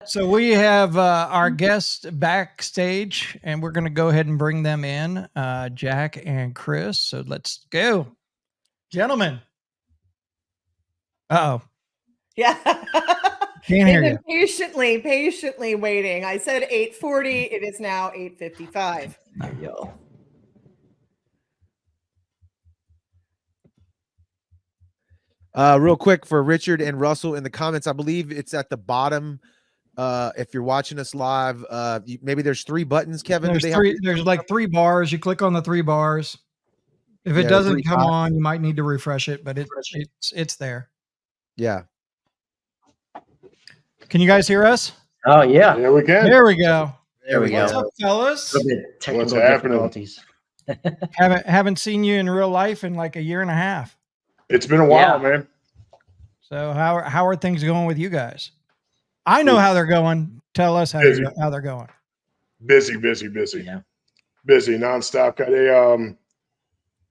So we have our guests backstage, and we're going to go ahead and bring them in, Jack and Chris. So let's go, gentlemen. Uh-oh. Yeah. Can't hear They've you. been patiently waiting. I said 8:40. It is now 8:55. There you go. Real quick for Richard and Russell in the comments, I believe it's at the bottom. If you're watching us live, maybe there's 3 buttons, Kevin. There's like 3 bars. You click on the 3 bars. If it doesn't come on, you might need to refresh it, but it's there. Yeah. Can you guys hear us? Oh yeah. Yeah, we can. There we go. There we go. What's up, fellas? A little bit technical difficulties. haven't seen you in real life in like a year and a half. It's been a while, man. So how are things going with you guys? I know how they're going. Tell us how they're going. Busy. Yeah. Busy, nonstop. Got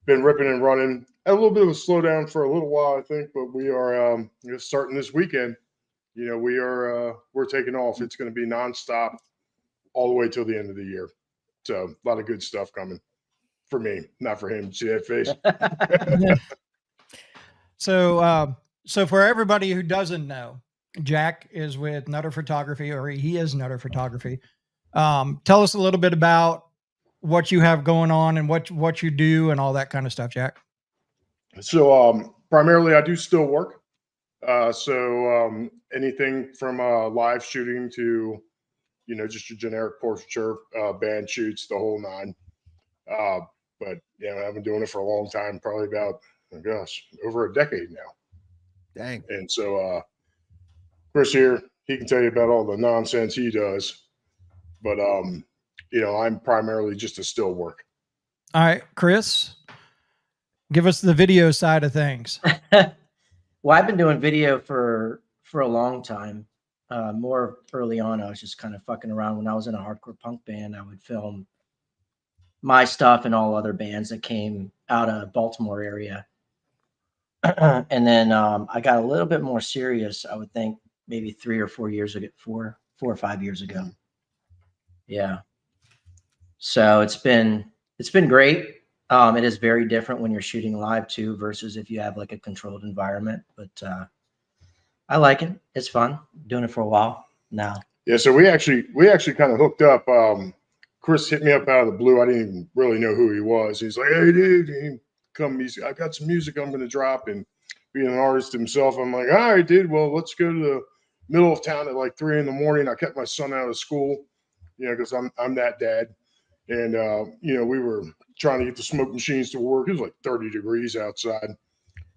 been ripping and running. Had a little bit of a slowdown for a little while, I think, but we are starting this weekend. We're taking off. It's going to be nonstop all the way till the end of the year. So a lot of good stuff coming for me, not for him. See that face? So for everybody who doesn't know, Jack is with Nutter Photography, or he is Nutter Photography. Tell us a little bit about what you have going on and what you do and all that kind of stuff, Jack. So primarily I do still work. Anything from live shooting to, just your generic portraiture, band shoots, the whole 9. But I've been doing it for a long time, probably about, over a decade now. Dang. And so Chris here, he can tell you about all the nonsense he does. But I'm primarily just a still work. All right, Chris, give us the video side of things. Well, I've been doing video for a long time. More early on, I was just kind of fucking around. When I was in a hardcore punk band, I would film my stuff and all other bands that came out of Baltimore area. And then I got a little bit more serious, I would think maybe 3 or 4 years ago, 4 or 5 years ago. Yeah. So it's been great. It is very different when you're shooting live too, versus if you have like a controlled environment, but I like it. It's fun doing it for a while now. Yeah. So we actually kind of hooked up. Chris hit me up out of the blue. I didn't even really know who he was. He's like, "Hey dude, I got some music I'm going to drop." And being an artist himself, I'm like, "All right, dude, well, let's go to the middle of town at like 3 a.m. I kept my son out of school, because I'm that dad. And, we were trying to get the smoke machines to work. It was like 30 degrees outside.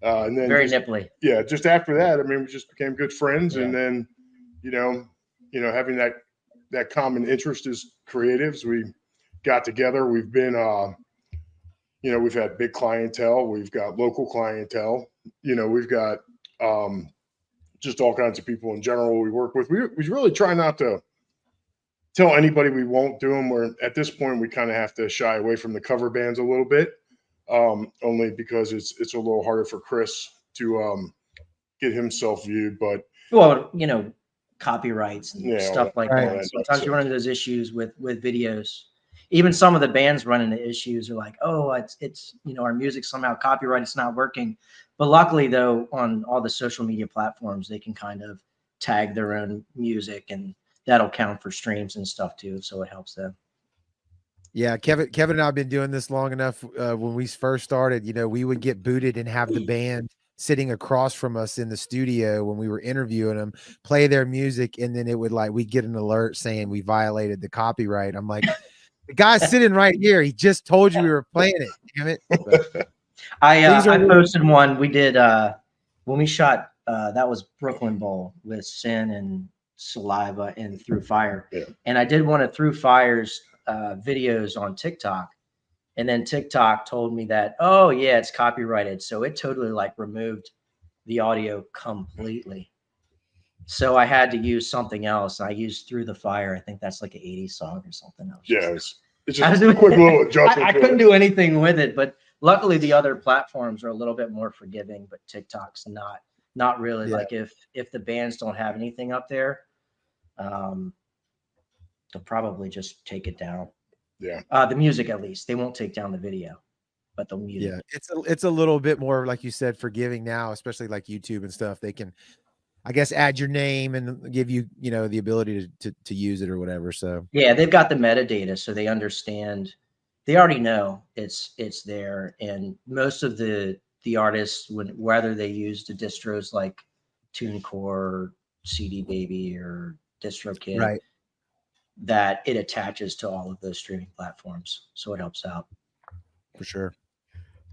And then very nipply. Yeah. Just after that, we just became good friends. Yeah. And then, having that common interest as creatives, we got together. We've been, we've had big clientele. We've got local clientele. We've got just all kinds of people in general we work with. We really try not to tell anybody we won't do them. Where at this point we kind of have to shy away from the cover bands a little bit, only because it's a little harder for Chris to get himself viewed. But copyrights and stuff like that. Sometimes you run into those issues with videos. Even some of the bands run into issues. Are like, oh, it's our music somehow copyright. It's not working. But luckily, though, on all the social media platforms, they can kind of tag their own music, and that'll count for streams and stuff too. So it helps them. Yeah, Kevin and I have been doing this long enough. When we first started, we would get booted and have the band sitting across from us in the studio when we were interviewing them, play their music, and then it would we'd get an alert saying we violated the copyright. I'm like, the guy's sitting right here. He just told you we were playing it. Damn it. But I posted one. We did when we shot that was Brooklyn Bowl with Sin and Saliva and Through Fire. Yeah. And I did one of Through Fire's videos on TikTok. And then TikTok told me that, oh yeah, it's copyrighted. So it totally removed the audio completely. So I had to use something else. I used Through the Fire. I think that's like an 80s song or something. It's just a quick little adjustment. I couldn't do anything with it, but luckily the other platforms are a little bit more forgiving, but TikTok's not really. Like if the bands don't have anything up there, they'll probably just take it down. Yeah. The music, at least. They won't take down the video, but they'll mute it. Yeah, it's a little bit more, like you said, forgiving now, especially like YouTube and stuff. They can, I guess, add your name and give you, you know, the ability to use it or whatever. So yeah, they've got the metadata, so they understand. They already know it's there, and most of the artists, whether they use the distros like TuneCore, CD Baby, or DistroKid, right. that it attaches to all of those streaming platforms, so it helps out. For sure.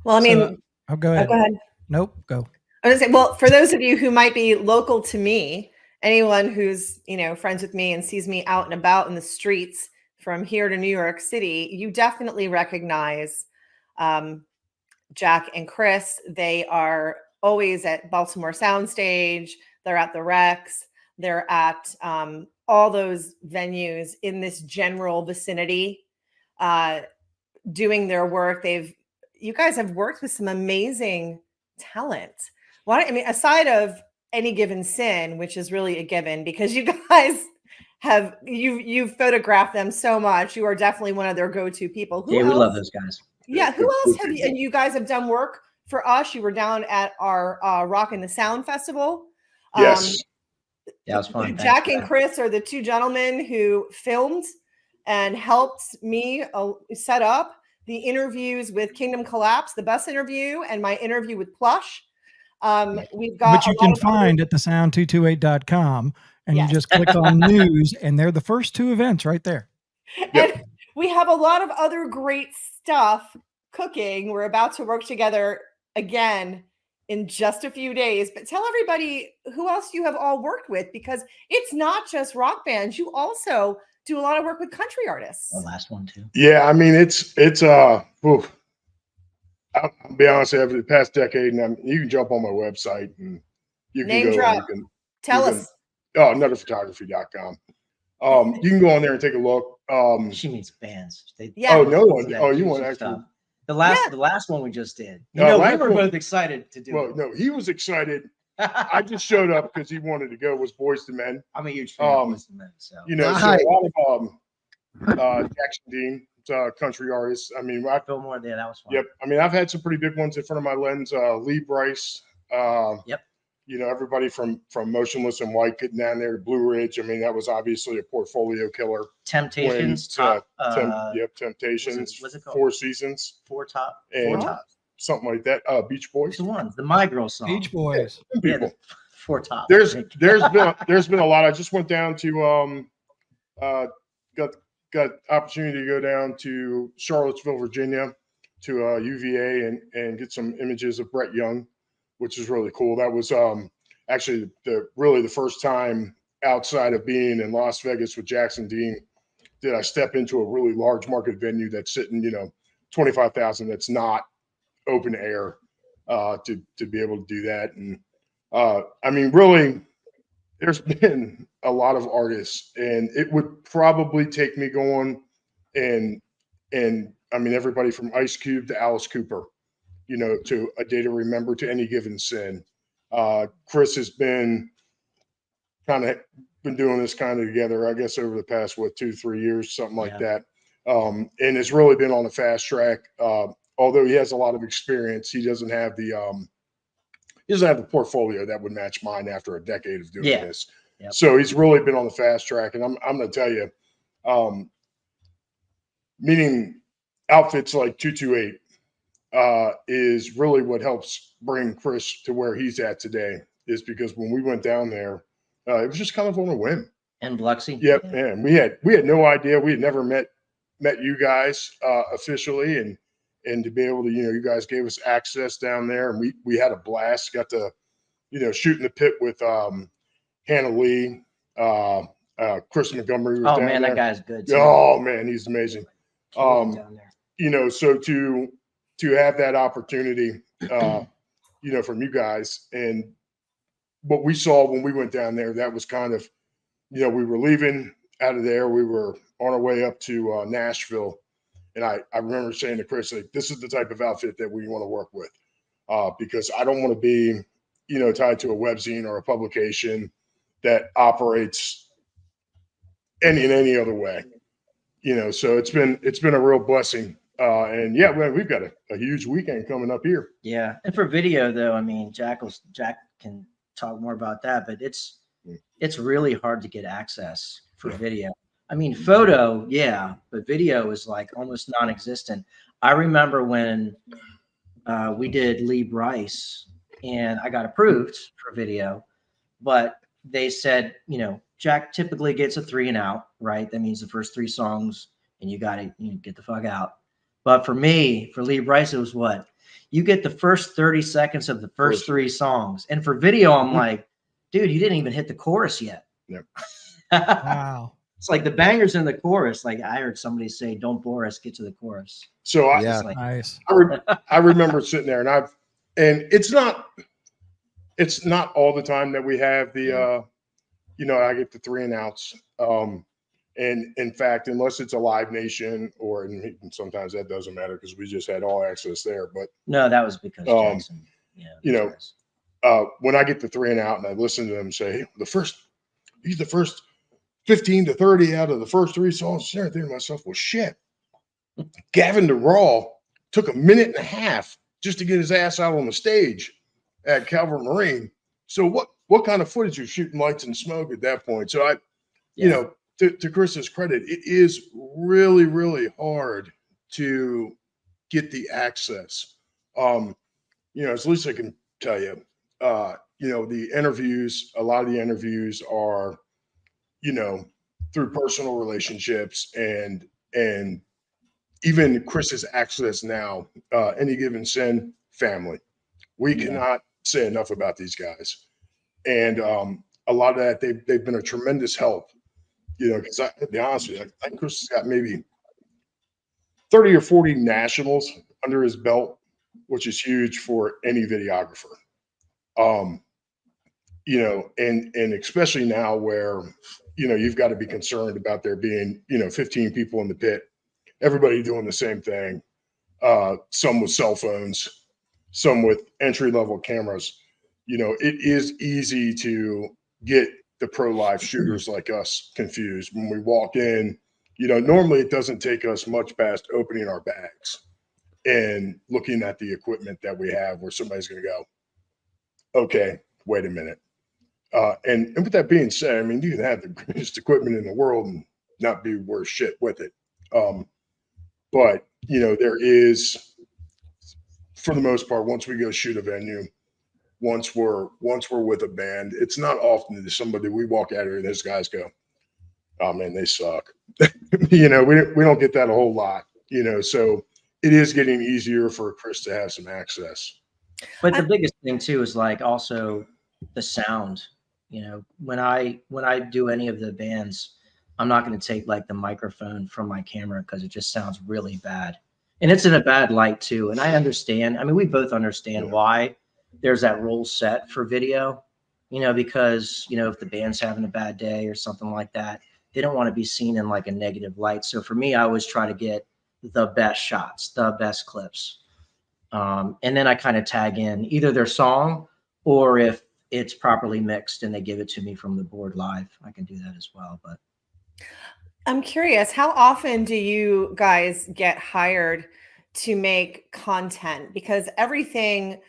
Well, I mean, oh, go ahead. go ahead. Nope, go. I was gonna say, well, for those of you who might be local to me, anyone who's, you know, friends with me and sees me out and about in the streets from here to New York City, you definitely recognize Jack and Chris. They are always at Baltimore Soundstage. They're at the Rex. They're at all those venues in this general vicinity, doing their work. You guys have worked with some amazing talent. I mean, aside of Any Given Sin, which is really a given because you guys you've photographed them so much. You are definitely one of their go-to people. We love those guys. Yeah. Who else have you? And you guys have done work for us. You were down at our Rock in the Sound Festival. Yes. That was fun. Jack and Chris are the two gentlemen who filmed and helped me set up the interviews with Kingdom Collapse, the bus interview, and my interview with Plush. We've got, which you can find at thesound228.com, and you just click on news, and they're the first two events right there. And we have a lot of other great stuff cooking. We're about to work together again in just a few days, but tell everybody who else you have all worked with, because it's not just rock bands. You also do a lot of work with country artists. The last one too. Yeah, I mean, I'll be honest, over the past decade, and you can jump on my website and you can Name go drop. Tell us. Oh, anotherphotography.com. You can go on there and take a look. She means bands. Oh, no one. Oh, you want actually. The last one we just did. You know, we were both excited to do. Well, no, he was excited. I just showed up because he wanted to go. Was Boys to Men. I'm a huge fan of Boys to Men. So you know, so a lot of Jackson Dean, country artists. I mean, I feel more there. That was fun. Yep. I mean, I've had some pretty big ones in front of my lens. Lee Bryce. Yep. You know, everybody from Motionless and White getting down there to Blue Ridge. I mean, that was obviously a portfolio killer. Temptations. Temptations. What's it called? Four Seasons. Four Top. Something like that. Beach Boys. The ones. The My Girl song. Beach Boys. Yeah, Four Top. There's been a lot. I just went down to got opportunity to go down to Charlottesville, Virginia, to UVA and get some images of Brett Young, which is really cool. That was actually the first time outside of being in Las Vegas with Jackson Dean did I step into a really large market venue that's sitting, 25,000. That's not open air to be able to do that. And I mean, really, there's been a lot of artists, and it would probably take me going and I mean, everybody from Ice Cube to Alice Cooper, to A Day to Remember, to Any Given Sin. Chris has been doing this kind of together, I guess, over the past, 2-3 years, something like that. And it's really been on the fast track. Although he has a lot of experience, he doesn't have the portfolio that would match mine after a decade of doing this. Yep. So he's really been on the fast track. And I'm going to tell you, meeting outfits like 228 is really what helps bring Chris to where he's at today, is because when we went down there, it was just kind of on a whim. And Biloxi. Yep. Yeah. And we had no idea. We had never met you guys officially. And to be able to, you guys gave us access down there, and we had a blast. Got to, shoot in the pit with Hannah Lee, Chris Montgomery was down there. That guy's good too. Oh man, he's amazing. Down there. So to have that opportunity, from you guys, and what we saw when we went down there, that was kind of, we were leaving out of there. We were on our way up to Nashville. And I remember saying to Chris, like, this is the type of outfit that we want to work with, because I don't want to be, tied to a webzine or a publication that operates in any other way. So it's been a real blessing. And yeah, we've got a huge weekend coming up here. Yeah. And for video though, I mean, Jack can talk more about that, but it's really hard to get access for video. I mean, photo, yeah, but video is like almost non-existent. I remember when we did Lee Bryce and I got approved for video, but they said, Jack typically gets a 3 and out, right? That means the first 3 songs and you got to get the fuck out. But for me, for Lee Bryce, it was what? You get the first 30 seconds of the first 3 songs. And for video, I'm like, dude, you didn't even hit the chorus yet. Yep. Wow. It's like the bangers in the chorus. Like I heard somebody say, "Don't bore us, get to the chorus." So Nice. I remember sitting there, and it's not all the time that we have the I get the 3 and outs. And in fact, unless it's a Live Nation and sometimes that doesn't matter because we just had all access there. But no, that was because Jackson. When I get the 3 and out and I listen to them say, he's the first 15 to 30 out of the first 3 songs, I think to myself, well, shit. Gavin DeRaw took 1.5 minutes just to get his ass out on the stage at Calvert Marine. So what kind of footage are shooting lights and smoke at that point? So to Chris's credit, it is really, really hard to get the access. As Lisa can tell you, the interviews, a lot of the interviews are, through personal relationships and even Chris's access now, Any Given Sin family. We cannot say enough about these guys. And a lot of that, they've been a tremendous help, because to be honest with you, I think Chris has got maybe 30 or 40 nationals under his belt, which is huge for any videographer. And especially now where, you've got to be concerned about there being, 15 people in the pit, everybody doing the same thing. Some with cell phones, some with entry-level cameras. It is easy to get the pro live shooters like us confused when we walk in. Normally it doesn't take us much past opening our bags and looking at the equipment that we have where somebody's going to go, okay, wait a minute. And with that being said, I mean, you can have the greatest equipment in the world and not be worth shit with it. But there is, for the most part, once we go shoot a venue, once we're with a band, it's not often that somebody we walk out here and those guys go, oh man, they suck. We don't get that a whole lot. So it is getting easier for Chris to have some access. But the biggest thing too is like also the sound. When I do any of the bands, I'm not going to take like the microphone from my camera because it just sounds really bad. And it's in a bad light too. And I understand. I mean, we both understand why there's that rule set for video, because, if the band's having a bad day or something like that, they don't want to be seen in like a negative light. So for me, I always try to get the best shots, the best clips. And then I kind of tag in either their song or if it's properly mixed and they give it to me from the board live, I can do that as well. But I'm curious, how often do you guys get hired to make content? Because everything,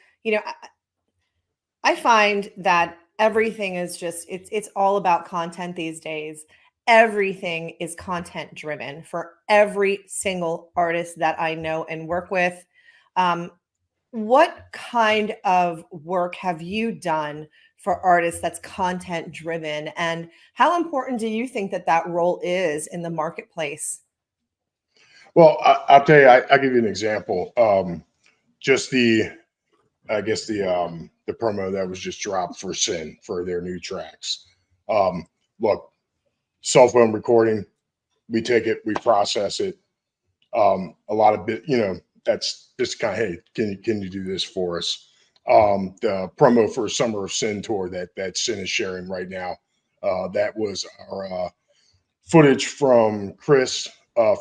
I find that everything is just, it's all about content these days. Everything is content driven for every single artist that I know and work with. What kind of work have you done for artists that's content driven, and how important do you think that role is in the marketplace? Well, I'll tell you, I'll give you an example. Just the promo that was just dropped for Sin for their new tracks. Look, cell phone recording, we take it, we process it. A lot of that's just kind of, hey, can you do this for us? The promo for Summer of Sin tour that Sin is sharing right now. That was our footage from Chris,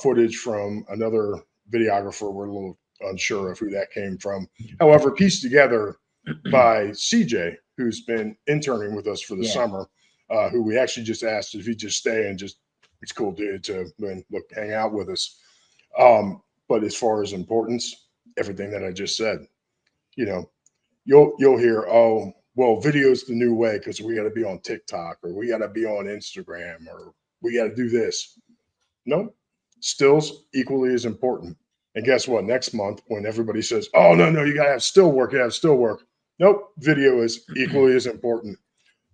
footage from another videographer. We're a little unsure of who that came from. However, pieced together by CJ, who's been interning with us for the summer, who we actually just asked if he'd just stay and just He's a cool dude to look hang out with us. But as far as importance, everything that I just said, you know, you'll hear, oh, well, video's the new way because we got to be on TikTok or we got to be on Instagram or we got to do this. No, still's equally as important. And guess what? Next month, when everybody says, oh, no, you got to have still work, you have still work. Nope, video is equally as important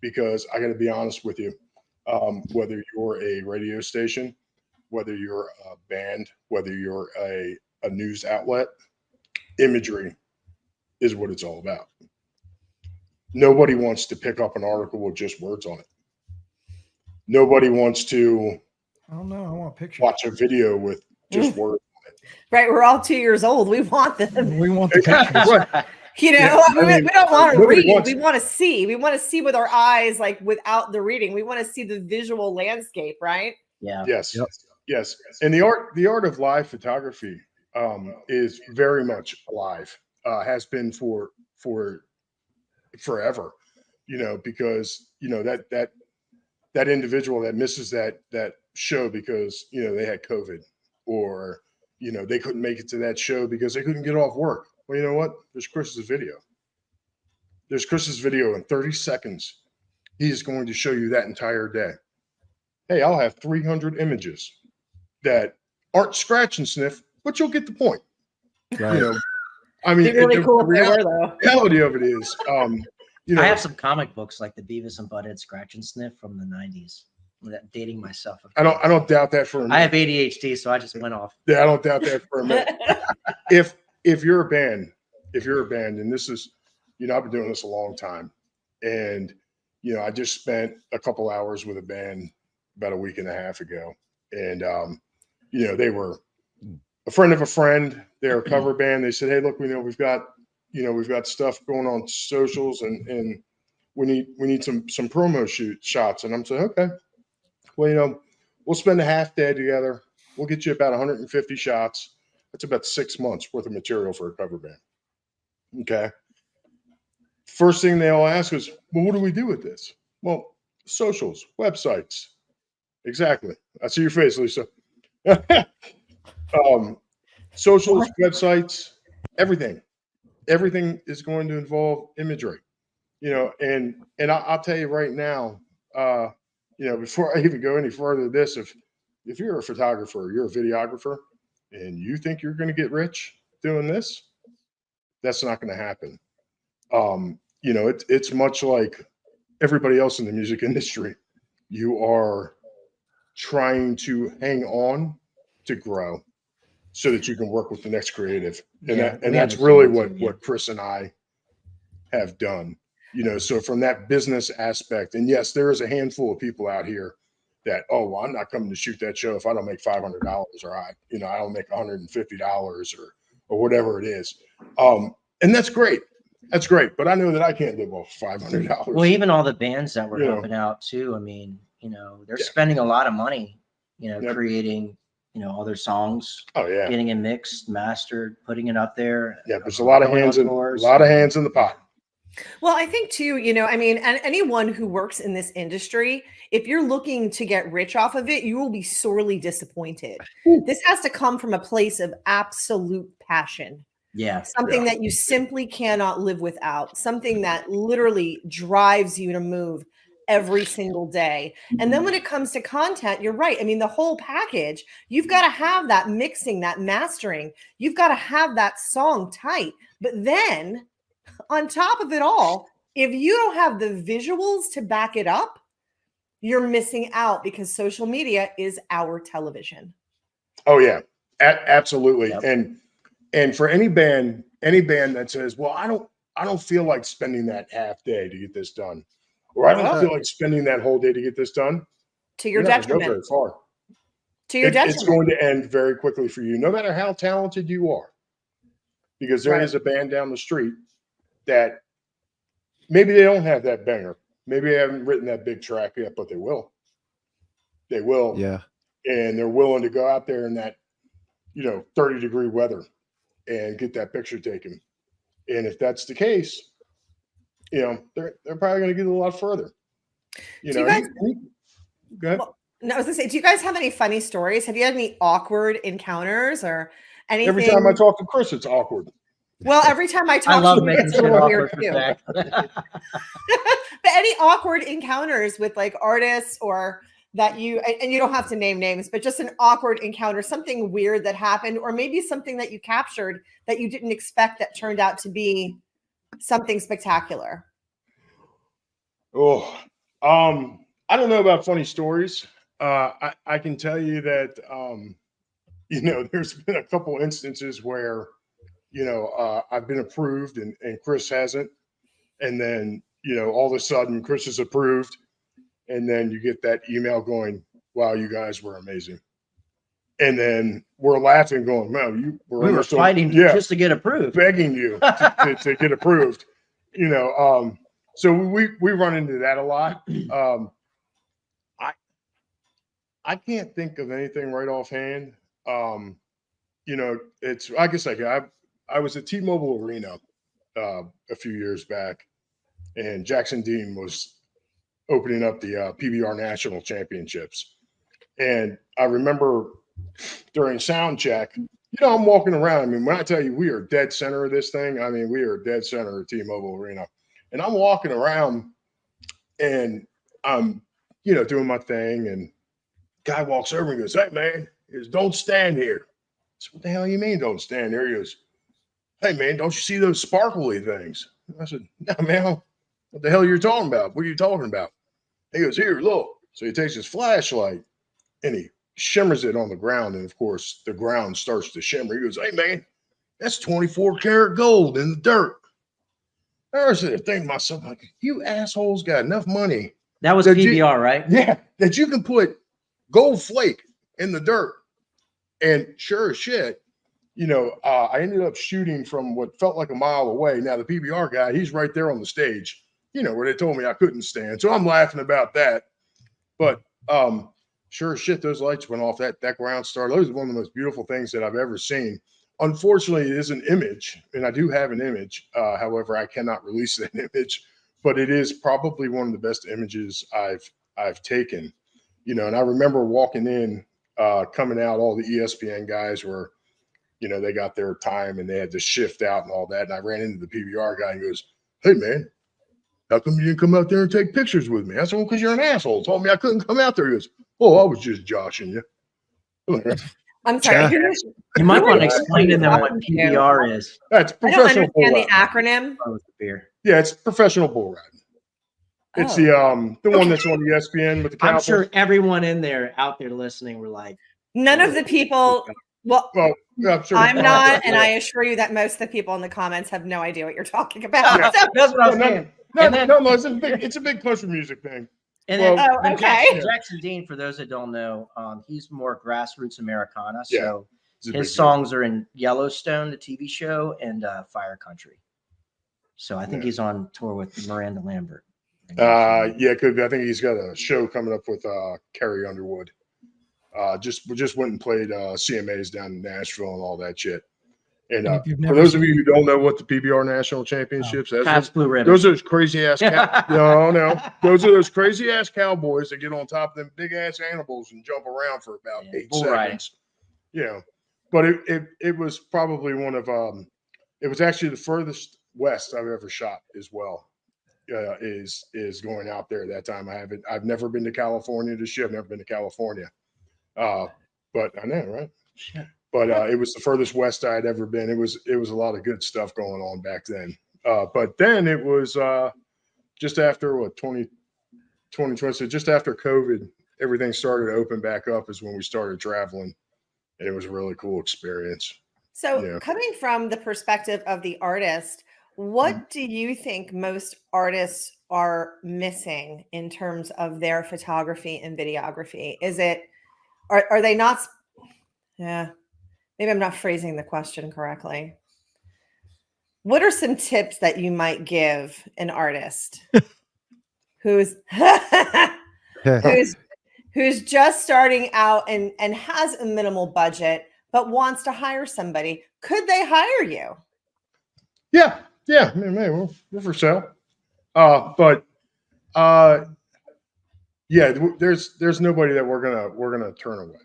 because I got to be honest with you. Whether you're a radio station, whether you're a band, whether you're a news outlet, imagery is what it's all about. Nobody wants to pick up an article with just words on it. Nobody wants to I don't know. I want pictures. watch a video with just words on it. Right. We're all 2 years old. We want them. We want the pictures. Right. You know, Yeah, I mean, we don't want to nobody read. wants We it. want to see. We want to see with our eyes, like without the reading. We want to see the visual landscape, right? Yeah. Yes. Yep. Yes. And the art of live photography is very much alive. Has been for forever. You know, because you know that individual that misses that show because you know they had COVID or you know they couldn't make it to that show because they couldn't get off work. Well, you know what? There's Chris's video. There's Chris's video in 30 seconds. He is going to show you that entire day. Hey, I'll have 300 images that aren't scratch and sniff, but you'll get the point. Right. You know, I mean, It'd be really the cool if they were, though. reality of it is, you know, I have some comic books like the Beavis and Butthead Scratch and Sniff from the 90s. Dating myself. I don't doubt that for a minute. I have ADHD, so I just went off. Yeah, I don't doubt that for a minute. If you're a band, and this is, you know, I've been doing this a long time, and you know, I just spent a couple hours with a band about a week and a half ago, and you know, they were a friend of a friend. They're a cover band. They said, "Hey, look, we know we've got stuff going on socials, and we need some promo shots." And I'm saying, okay, well, you know, we'll spend a half day together. We'll get you about 150 shots. That's about 6 months worth of material for a cover band. Okay. First thing they all ask is, well, what do we do with this? Well, socials, websites. Exactly. I see your face, Lisa. Socials, websites, everything. Everything is going to involve imagery. You know, and I'll tell you right now, you know, before I even go any further with this, if you're a photographer, you're a videographer, and you think you're going to get rich doing this, that's not going to happen. You know, it's much like everybody else in the music industry. You are trying to hang on to grow so that you can work with the next creative. And Yeah, we that's understand really that too, yeah. what Chris and I have done. You know, so from that business aspect, and yes, there is a handful of people out here that, oh, well, I'm not coming to shoot that show if I don't make $500 or I don't make $150 or whatever it is. And that's great. That's great. But I know that I can't live off $500. Well, even all the bands that we're You know. helping out too. I mean, you know, they're Yeah. spending a lot of money, you know, Yep. creating, you know, all their songs, Oh yeah. getting it mixed, mastered, putting it up there. Yeah. There's a lot of going on hands in tours. the pot. Well, I think too, you know, I mean, and anyone who works in this industry, if you're looking to get rich off of it, you will be sorely disappointed. This has to come from a place of absolute passion. Yeah. Something that you simply cannot live without, something that literally drives you to move every single day. And then when it comes to content, you're right. I mean, the whole package, you've got to have that mixing, that mastering, you've got to have that song tight. But then on top of it all, if you don't have the visuals to back it up, you're missing out because social media is our television. Oh yeah, absolutely. Yep. And for any band that says, well, I don't feel like spending that half day to get this done, or I don't feel like spending that whole day to get this done, To your you're not gonna go detriment. very far. To your detriment. It's going to end very quickly for you, no matter how talented you are, because there is a band down the street that maybe they don't have that banger. Maybe they haven't written that big track yet, but they will. They will. Yeah. And they're willing to go out there in that, 30-degree weather and get that picture taken. And if that's the case, they're probably going to get a lot further. Do you guys, go ahead. well, No, I was gonna say, do you guys have any funny stories? Have you had any awkward encounters or anything? Every time I talk to Chris, it's awkward. Well, every time I I talk to love you, making it's a shit little awkward weird for too. Jack. But any awkward encounters with like artists or that you, and you don't have to name names, but just an awkward encounter, something weird that happened, or maybe something that you captured that you didn't expect that turned out to be something spectacular. Oh, I don't know about funny stories. I can tell you that, there's been a couple instances where, I've been approved and Chris hasn't. And then, all of a sudden Chris is approved. And then you get that email going, wow, you guys were amazing. And then we're laughing, going, man, We were fighting just to get approved, begging you to get approved. So we run into that a lot. I can't think of anything right offhand. It's I guess I was at T-Mobile Arena a few years back, and Jackson Dean was opening up the PBR National Championships, and I remember during sound check, I'm walking around. I mean, when I tell you we are dead center of this thing, I mean we are dead center of T-Mobile Arena, and I'm walking around, and I'm doing my thing, and guy walks over and goes, "Hey man, he goes, don't stand here." I said, "What the hell you mean don't stand there?" He goes, "Hey man, don't you see those sparkly things?" I said, "No man, what the hell are you talking about? What are you talking about?" He goes, "Here, look." So he takes his flashlight and he shimmers it on the ground, and of course the ground starts to shimmer. He goes, "Hey man, that's 24 karat gold in the dirt." I was thinking to myself, like, you assholes got enough money. That was PBR, right? Yeah, that you can put gold flake in the dirt. And sure as shit, I ended up shooting from what felt like a mile away. Now the PBR guy, he's right there on the stage, where they told me I couldn't stand. So I'm laughing about that. But sure as shit, those lights went off. That ground star, those are one of the most beautiful things that I've ever seen. Unfortunately, it is an image, and I do have an image. However, I cannot release that image, but it is probably one of the best images I've taken. And I remember walking in, coming out, all the ESPN guys were, they got their time and they had to shift out and all that. And I ran into the PBR guy and he goes, "Hey man, how come you didn't come out there and take pictures with me?" I said, "Well, because you're an asshole. Told me I couldn't come out there." He goes, "Oh, I was just joshing you." I'm sorry. You might want to explain to them what PBR is. That's I don't professional bull understand the riding. acronym. Yeah, it's professional bull riding. It's the one that's on ESPN with the Cowboys. I'm sure everyone out there listening were like, none of the people. Well, yeah, I'm, sure I'm not, and I assure you that most of the people in the comments have no idea what you're talking about. Yeah. So. That's what I was saying. No, it's a big country music thing. And then Jackson Dean, for those that don't know, he's more grassroots Americana. So his songs are in Yellowstone, the TV show, and Fire Country. So I think he's on tour with Miranda Lambert. Yeah, could be. I think he's got a show coming up with Carrie Underwood. Just went and played CMAs down in Nashville and all that shit. And for those of you who don't know what the PBR National Championships, Blue Ribbon. Those are those crazy ass no, those are those crazy ass cowboys that get on top of them big ass animals and jump around for about 8 seconds. But it was probably one of it was actually the furthest west I've ever shot as well. Is going out there at that time. I've never been to California this year. I've never been to California. But I know, right? Shit. But it was the furthest west I had ever been. It was a lot of good stuff going on back then. But then it was just after 2020, so just after COVID, everything started to open back up is when we started traveling. And it was a really cool experience. So coming from the perspective of the artist, what do you think most artists are missing in terms of their photography and videography? Are they not? Yeah, maybe I'm not phrasing the question correctly. What are some tips that you might give an artist who's who's just starting out and has a minimal budget but wants to hire somebody? Could they hire you? Yeah, we're for sale. But yeah, there's nobody that we're gonna turn away.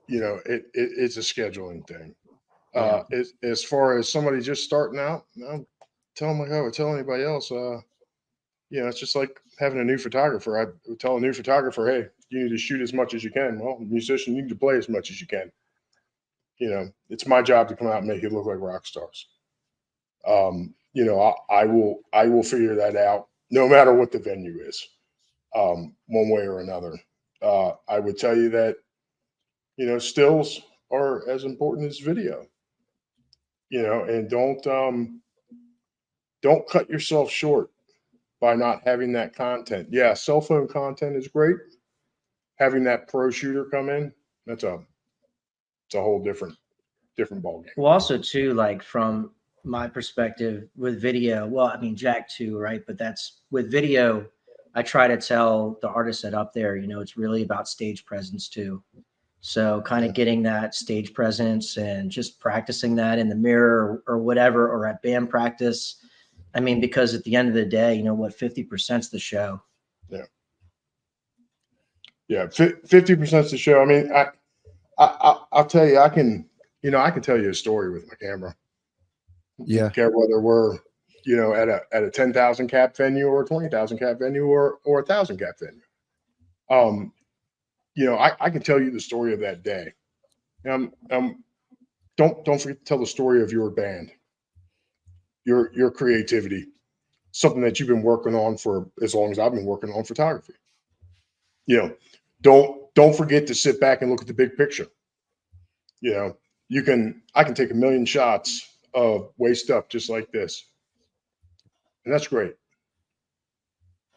You know, it's a scheduling thing. Yeah. As far as somebody just starting out, no, tell them like I would tell anybody else. You know, it's just like having a new photographer. I would tell a new photographer, hey, you need to shoot as much as you can. Well, musician, you need to play as much as you can. You know, it's my job to come out and make it look like rock stars. You know, I will figure that out no matter what the venue is, one way or another. I would tell you that, you know, stills are as important as video. You know, and don't cut yourself short by not having that content. Yeah, cell phone content is great. Having that pro shooter come in, it's a whole different ball game. Well, also too, like from my perspective with video, well, I mean, Jack too, right? But that's with video, I try to tell the artists that up there, you know, it's really about stage presence too. So kind of getting that stage presence and just practicing that in the mirror or whatever, or at band practice. I mean, because at the end of the day, you know what, 50% is the show. Yeah. Yeah. 50% is the show. I mean, I'll tell you, I can tell you a story with my camera. Yeah. Don't care whether we're, you know, at a 10,000 cap venue or a 20,000 cap venue or a 1,000 cap venue. You know, I can tell you the story of that day. Don't forget to tell the story of your band, your creativity, something that you've been working on for as long as I've been working on photography. You know, don't forget to sit back and look at the big picture. You know, I can take 1,000,000 shots of waist up just like this, and that's great.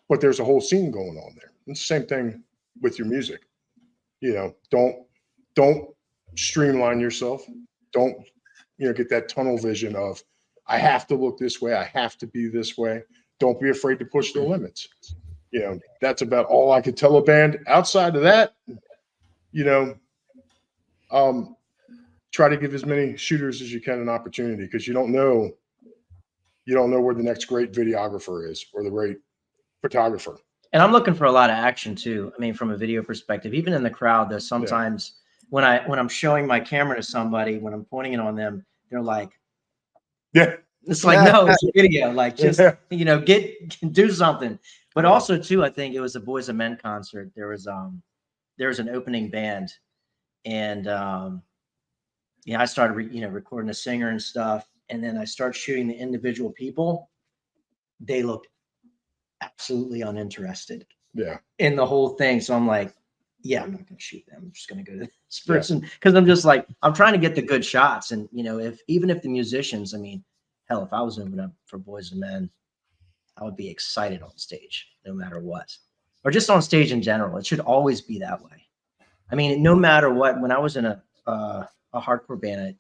But there's a whole scene going on there. It's the same thing with your music. You know, don't streamline yourself. Don't, you know, get that tunnel vision of I have to look this way, I have to be this way. Don't be afraid to push the limits. You know, that's about all I could tell a band. Outside of that, you know, try to give as many shooters as you can an opportunity, because you don't know where the next great videographer is or the great photographer. And I'm looking for a lot of action too. I mean, from a video perspective, even in the crowd, there's sometimes when I'm showing my camera to somebody, when I'm pointing it on them, they're like, yeah, it's like, no, it's a video. Like, just, you know, do something. But also too, I think it was a Boys and Men concert. There was an opening band, and you know, I started recording a singer and stuff, and then I start shooting the individual people. They looked absolutely uninterested in the whole thing. So I'm like, yeah, I'm not going to shoot them. I'm just going to go to this person, because I'm just like, I'm trying to get the good shots. And, you know, even if the musicians, I mean, hell, if I was opening up for Boys and Men, I would be excited on stage no matter what, or just on stage in general. It should always be that way. I mean, no matter what. When I was in a hardcore band, I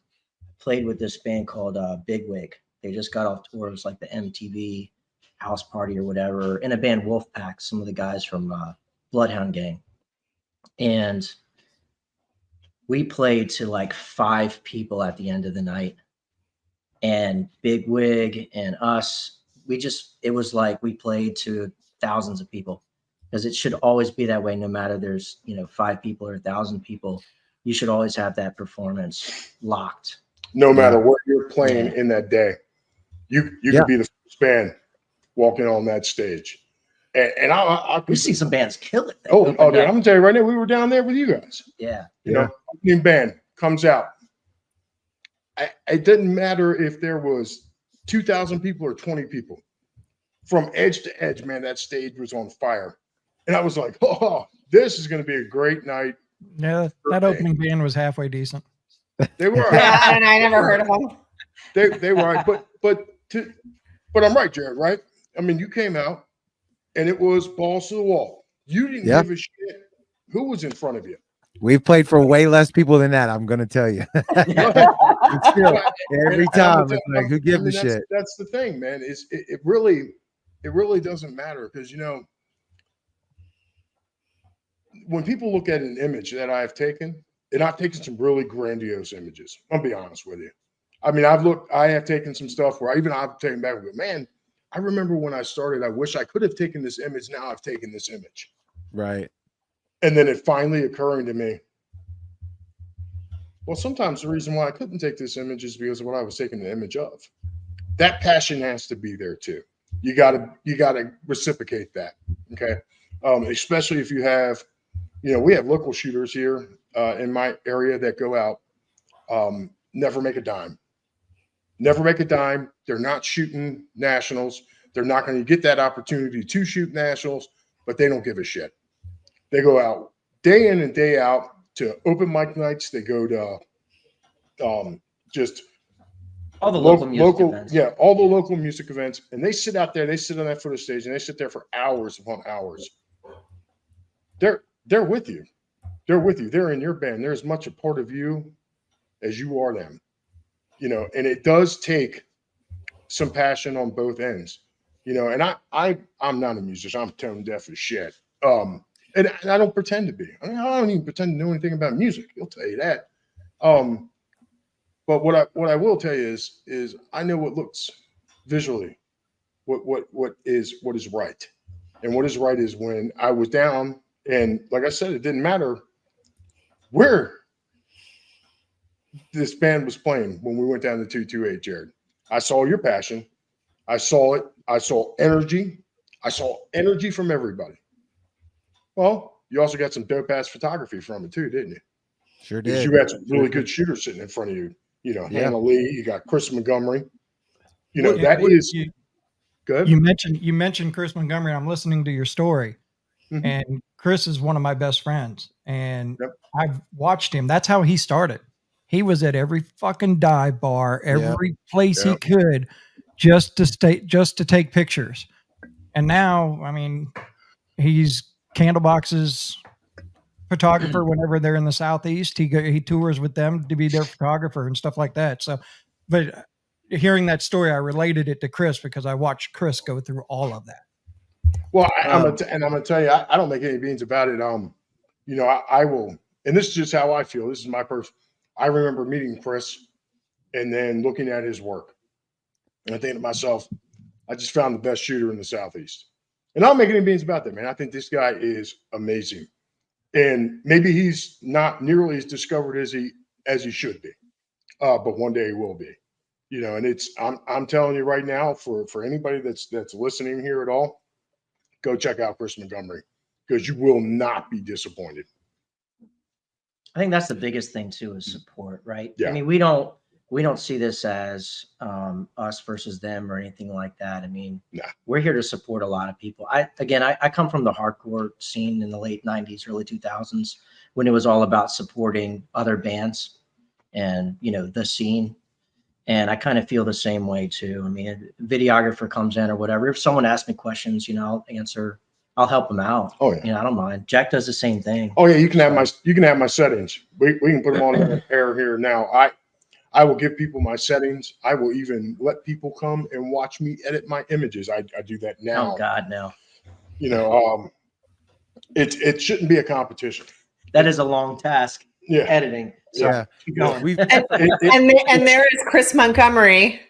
played with this band called Big Wig. They just got off tour. It was like the MTV house party or whatever, in a band Wolfpack, some of the guys from Bloodhound Gang. And we played to like 5 people at the end of the night. And Big Wig and us, it was like we played to thousands of people, because it should always be that way. No matter there's, you know, 5 people or 1,000 people, you should always have that performance locked. No matter what you're playing in that day, you could be the first band walking on that stage. And I we see some bands kill it. Dude, I'm gonna tell you right now, we were down there with you guys. Yeah. You know, opening band comes out. It didn't matter if there was 2,000 people or 20 people. From edge to edge, man, that stage was on fire. And I was like, oh, this is going to be a great night. Yeah, that opening band was halfway decent. They were. Yeah, and I never heard of them. They were right, but I'm right, Jared, right? I mean, you came out and it was balls to the wall. You didn't give a shit who was in front of you. We've played for way less people than that, I'm going to tell you. Still, every time, it's like, who gives a shit? That's the thing, man. It really doesn't matter, because, you know, when people look at an image that I've taken, and I've taken some really grandiose images, I'll be honest with you. I mean, I have taken some stuff where I've taken back with, man, I remember when I started, I wish I could have taken this image. Now I've taken this image. Right. And then it finally occurring to me, well, sometimes the reason why I couldn't take this image is because of what I was taking the image of. That passion has to be there too. You gotta reciprocate that. Okay. Especially if you have, we have local shooters here in my area that go out, never make a dime. Never make a dime. They're not shooting nationals. They're not going to get that opportunity to shoot nationals, but they don't give a shit. They go out day in and day out to open mic nights. They go to just all the local music events. Yeah, all the local music events. And they sit out there, they sit on that footage stage, and they sit there for hours upon hours. They're with you. They're with you. They're in your band. They're as much a part of you as you are them. And it does take some passion on both ends. And I'm not a musician. I'm tone deaf as shit. And I don't pretend to be. I don't even pretend to know anything about music. He'll tell you that. But what I will tell you is I know what looks visually, what is right. And what is right is when I was down, and like I said, it didn't matter where this band was playing when we went down to 228, Jared. I saw your passion. I saw it. I saw energy. I saw energy from everybody. Well, you also got some dope ass photography from it too, didn't you? Sure did. You had some really good shooters sitting in front of you. Hannah Lee. You got Chris Montgomery. Good. You mentioned Chris Montgomery. I'm listening to your story, and Chris is one of my best friends, and I've watched him. That's how he started. He was at every fucking dive bar, every place he could, just to take pictures. And now, I mean, he's Candlebox's photographer whenever they're in the Southeast. He tours with them to be their photographer and stuff like that. So, but hearing that story, I related it to Chris because I watched Chris go through all of that. Well, I'm gonna tell you, I don't make any beans about it. I will, and this is just how I feel. This is my person. I remember meeting Chris and then looking at his work and I think to myself, I just found the best shooter in the Southeast. And I don't make any beans about that, man. I think this guy is amazing. And maybe he's not nearly as discovered as he should be. But one day he will be. And I'm telling you right now, for anybody that's listening here at all, go check out Chris Montgomery because you will not be disappointed. I think that's the biggest thing too, is support, right? Yeah. I mean, we don't see this as us versus them or anything like that. I mean, we're here to support a lot of people. I come from the hardcore scene in the late 90s, early 2000s, when it was all about supporting other bands and, the scene. And I kind of feel the same way too. I mean, a videographer comes in or whatever. If someone asks me questions, I'll answer. I'll help them out. Oh yeah. I don't mind. Jack does the same thing. Oh yeah. You can have my settings. We can put them on the air here now. I will give people my settings. I will even let people come and watch me edit my images. I do that now. Oh God, no. It shouldn't be a competition. That is a long task. Yeah. Editing. So keep going. And there is Chris Montgomery.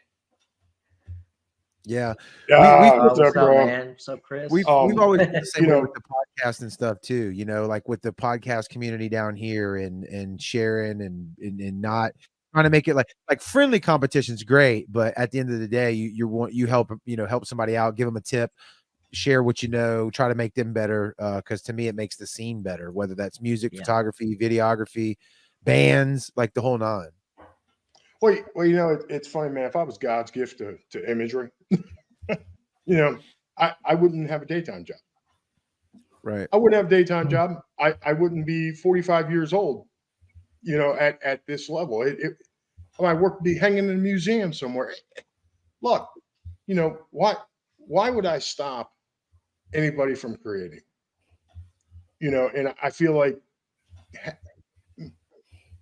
Yeah. What's up, man? What's up, Chris? We've always been the same way with the podcast and stuff too, like with the podcast community down here and sharing and not trying to make it like friendly competition's great, but at the end of the day, you help somebody out, give them a tip, share what try to make them better. Because to me, it makes the scene better, whether that's music, photography, videography, bands, like the whole nine. Well, it's funny, man. If I was God's gift to imagery, I wouldn't have a daytime job. Right. I wouldn't have a daytime job. I wouldn't be 45 years old, at this level. I work be hanging in a museum somewhere. Look, why would I stop anybody from creating? And I feel like,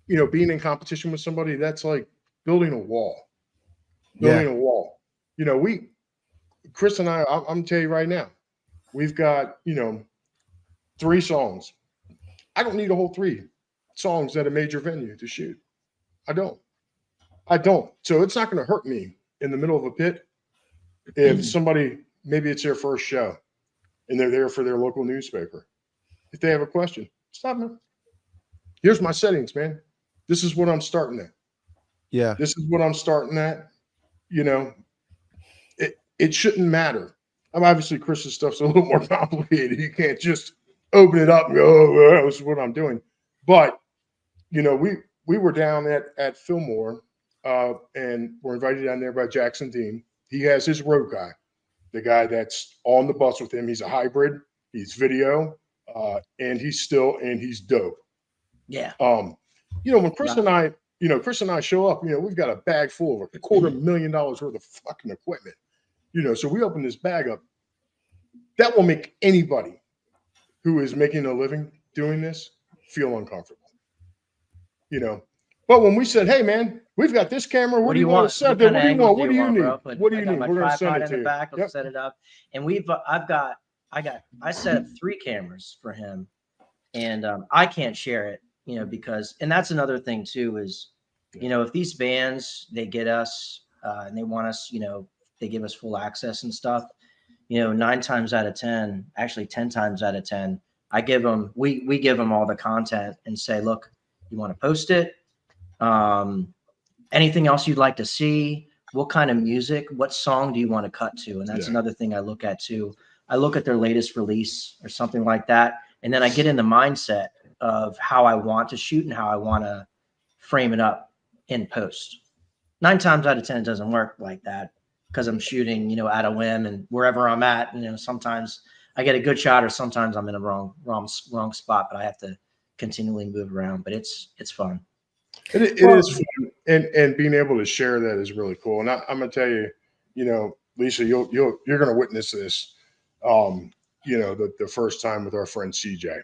being in competition with somebody, that's like building a wall. Chris and I'm gonna tell you right now, we've got, 3 songs. I don't need a whole 3 songs at a major venue to shoot. I don't. So it's not going to hurt me in the middle of a pit if somebody, maybe it's their first show and they're there for their local newspaper, if they have a question, stop, man. Here's my settings, man. This is what I'm starting at. Yeah. This is what I'm starting at. You know, it shouldn't matter. Obviously, Chris's stuff's a little more complicated. You can't just open it up and go, oh, this is what I'm doing. But, you know, we were down at Fillmore and we're invited down there by Jackson Dean. He has his road guy, the guy that's on the bus with him. He's a hybrid. He's video, and he's dope. Yeah. You know, when Chris and I show up, you know, we've got a bag full of $250,000 worth of fucking equipment. You know, so we open this bag up. That will make anybody who is making a living doing this feel uncomfortable. You know, but when we said, "Hey, man, we've got this camera. What do you want to set? What do you want? What do you need? What do you need? We're going to send it to you." Back, I'll set it up, and I set up 3 cameras for him, and I can't share it, you know, because, and that's another thing too is, you know, if these bands they get us and they want us, you know, they give us full access and stuff, you know, 9 times out of 10, actually 10 times out of 10, I give them, we give them all the content and say, look, you want to post it? Anything else you'd like to see? What kind of music? What song do you want to cut to? And that's another thing I look at too. I look at their latest release or something like that. And then I get in the mindset of how I want to shoot and how I want to frame it up in post. 9 times out of 10, it doesn't work like that because I'm shooting, you know, at a whim and wherever I'm at, you know, sometimes I get a good shot or sometimes I'm in a wrong spot, but I have to continually move around, but it's fun. It is fun, and being able to share that is really cool. And I'm going to tell you, you know, Lisa, you're going to witness this, you know, the first time with our friend CJ.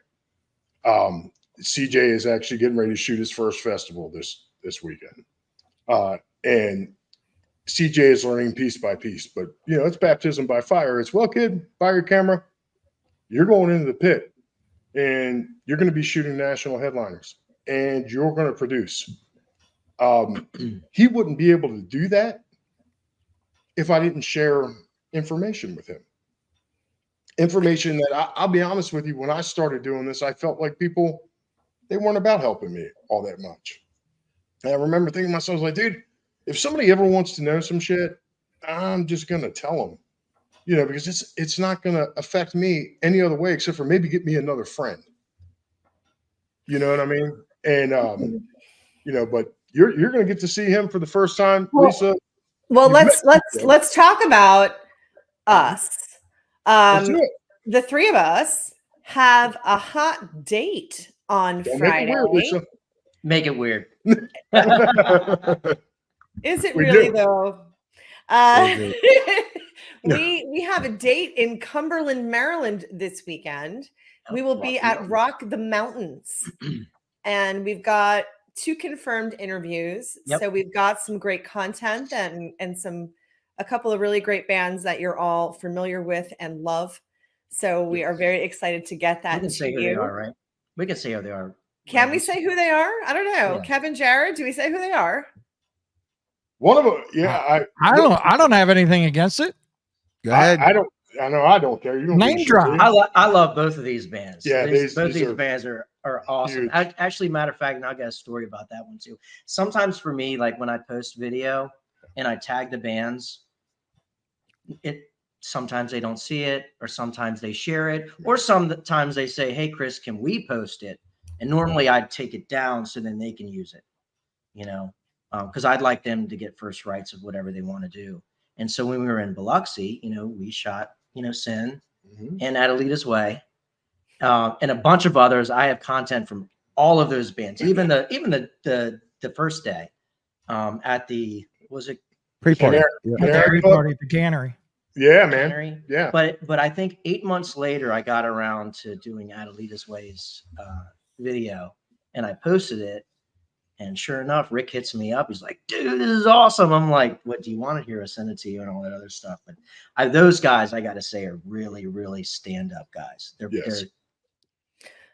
CJ is actually getting ready to shoot his first festival this weekend. And CJ is learning piece by piece, but you know, it's baptism by fire. It's, well, kid, buy your camera. You're going into the pit and you're going to be shooting national headliners and you're going to produce. He wouldn't be able to do that if I didn't share information with him. Information that I'll be honest with you, when I started doing this, I felt like people, they weren't about helping me all that much. And I remember thinking to myself, like, dude, if somebody ever wants to know some shit, I'm just going to tell them, you know, because it's not going to affect me any other way except for maybe get me another friend. You know what I mean? And, you know, but you're going to get to see him for the first time, Lisa. Well, let's talk about us. The 3 of us have a hot date on Friday. Make it weird. Is it really though? We have a date in Cumberland, Maryland this weekend. We will be at Rock the Mountains, and we've got 2 confirmed interviews. Yep. So we've got some great content and a couple of really great bands that you're all familiar with and love. So we are very excited to get that. We can say who they are, right? We can say who they are. Can we say who they are? I don't know. Yeah. Kevin, Jared, do we say who they are? One of them, yeah. I don't have anything against it. Go ahead. I don't care. You don't name drop. I love both of these bands. Yeah, both of these bands are awesome. Actually, matter of fact, and I'll get a story about that one too. Sometimes for me, like when I post video and I tag the bands, sometimes they don't see it, or sometimes they share it, or sometimes they say, "Hey, Chris, can we post it?" And normally I'd take it down so then they can use it, you know, because I'd like them to get first rights of whatever they want to do. And so when we were in Biloxi, you know, we shot, you know, Sin and Adelita's Way, and a bunch of others. I have content from all of those bands, even the first day at the, was it pre-party? Pre-party at the cannery. Yeah, man. Yeah. But I think 8 months later, I got around to doing Adelita's Way's video, and I posted it. And sure enough, Rick hits me up. He's like, "Dude, this is awesome." I'm like, "What do you want to hear? I send it to you," and all that other stuff. But those guys, I got to say, are really, really stand-up guys. They're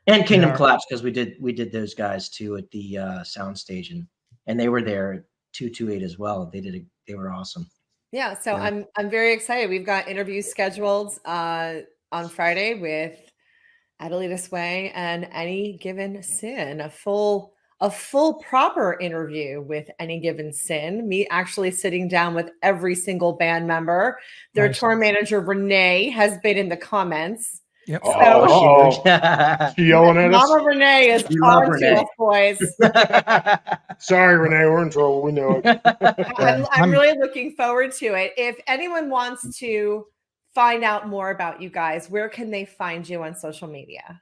and Kingdom Collapse, because we did those guys too at the sound station, and they were there at 228 as well. They were awesome. Yeah, so Yeah. I'm very excited. We've got interviews scheduled on Friday with Adelita Sway and Any Given Sin, a full proper interview with Any Given Sin. Me actually sitting down with every single band member. Their Nice. tour manager Renee has been in the comments. Yep. Oh, yeah. she yelling at us. Mama Renee is We love on to Renee. us, boys. Sorry, Renee, we're in trouble. We know it. I'm I'm- really looking forward to it. If anyone wants to find out more about you guys, where can they find you on social media?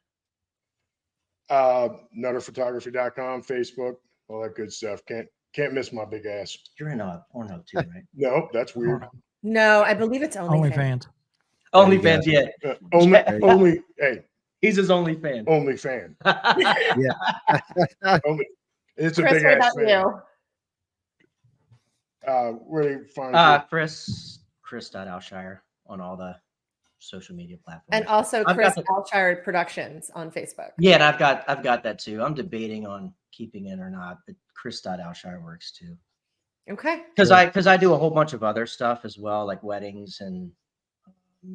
Nutterphotography.com, Facebook, all that good stuff. Can't miss my big ass. You're in Pornhub too, right? No, that's weird. No, I believe it's OnlyFans. OnlyFans. OnlyFans, yeah. Only hey, He's his only fan. only fan. Only, it's a Chris, big what ass about fan. you? Where do you find Chris.Aleshire on all the social media platforms. And also I've Chris got Aleshire Productions on Facebook. Yeah, and I've got that too. I'm debating on keeping it or not, but Chris.Aleshire works too. Okay. Because I do a whole bunch of other stuff as well, like weddings, and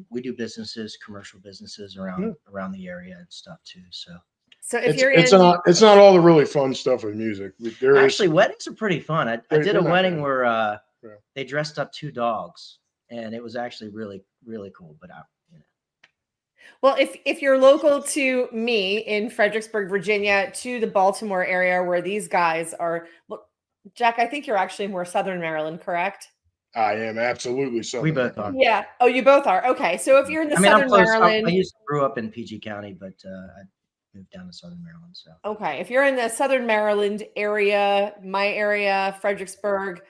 we do businesses, commercial businesses around the area and stuff too. So if you're it's not all the really fun stuff with music. There actually, weddings are pretty fun. I did a wedding bad. where they dressed up 2 dogs, and it was actually really, really cool. But well, if you're local to me in Fredericksburg, Virginia, to the Baltimore area where these guys are, look, Jack, I think you're actually more Southern Maryland, correct? I am absolutely so. we both are. Yeah. Oh, you both are. Okay. So if you're in the Southern I'm close. Maryland, I grew up in PG County, but I moved down to Southern Maryland. So okay, if you're in the Southern Maryland area, my area, Fredericksburg,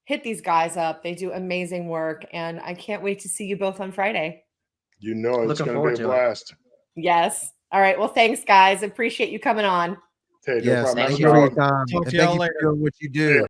hit these guys up. They do amazing work, and I can't wait to see you both on Friday. You know it's Looking going forward to be a to it. blast. Yes. All right. Well, thanks, guys. Appreciate you coming on. Hey, no Yes, problem. thank Thank you for y'all. your time. Talk And to y'all thank you later. for doing what you do.